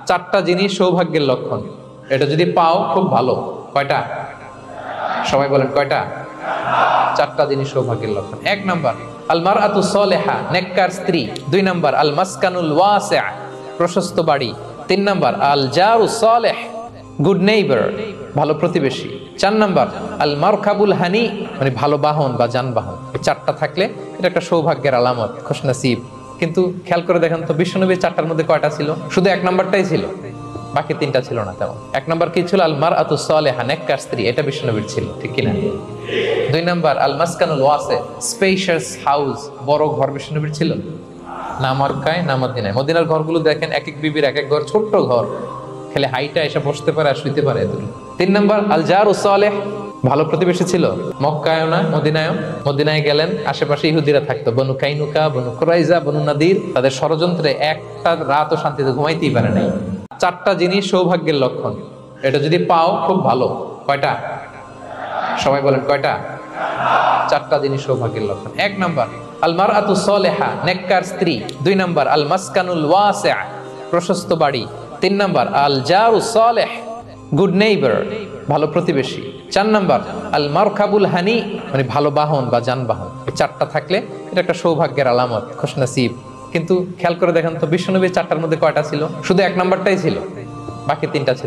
চারটা জিনিস সৌভাগ্যের লক্ষণ, এটা যদি পাও খুব ভালো। কয়টা? সবাই বলেন কয়টা? চারটা জিনিস সৌভাগ্যের লক্ষণ। এক নাম্বার আল মারআতু সালেহা, নেককার স্ত্রী। দুই নাম্বার আল মাসকানুল ওয়াসিআ, প্রশস্ত বাড়ি। তিন নাম্বার আল জারু সালেহ, গুড নেইবার, ভালো প্রতিবেশী। চার নাম্বার আল মারকাবুল হানি, মানে ভালো বাহন বা যানবাহন। এই চারটা থাকলে এটা একটা সৌভাগ্যের আলামত, খুশনসিব। কিন্তু খেয়াল করে দেখেন তো বিশ্বনবীর চারটার মধ্যে কয়টা ছিল? শুধু এক নাম্বারটাই ছিল, বাকি তিনটা ছিল না তেমন। এক নাম্বার কি ছিল? আল মারআতু সালেহা, নেককার স্ত্রী, এটা বিশ্বনবীর ছিল, ঠিক কিনা? দুই নাম্বার আল মাসকানুল ওয়াসি, স্পেশাস হাউস, বড় ঘর বিশ্বনবীর ছিল না? মক্কায় না মদিনায়? মদিনার ঘরগুলো দেখেন, এক এক বিবির এক এক ঘর, ছোট্ট ঘর, খালি হাইটা এসে বসতে পারে আর শুইতে পারে এতটুকু। তিন নাম্বার আল জারু সালেহ, ভালো প্রতিবেশী ছিল। মক্কায়ও না মদিনায়ও। মদিনায় গেলেন, আশেপাশে ইহুদিরা থাকতো, বনু কাইনুকা, বনু কুরাইজা, বনু নাদির। তাদের ষড়যন্ত্রে একটা রাতও শান্তিতে ঘুমাইতেই পারে নাই। চারটা জিনিস সৌভাগ্যের লক্ষণ, এটা যদি পাও খুব ভালো। কয়টা? সবাই বলেন কয়টা? চারটা জিনিস সৌভাগ্যের লক্ষণ। এক নাম্বার আল মারআতু সালেহা, নেককার স্ত্রী। দুই নাম্বার আল মাসকানুল ওয়াসিআ, প্রশস্ত বাড়ি। তিন নাম্বার আল জারু সালেহ, গুড নেইবার, ভালো প্রতিবেশী। চার নাম্বার আল মারকাবুল হানি, মানে ভালো বাহন বা যানবাহন। এই চারটা থাকলে এটা একটা সৌভাগ্যের আলামত, খুশনসিব। কিন্তু খেয়াল করে দেখেন তো বিশ্বনবীর চারটার মধ্যে কয়টা ছিল? শুধু এক নাম্বারটাই ছিল, বাকি তিনটা ছিল।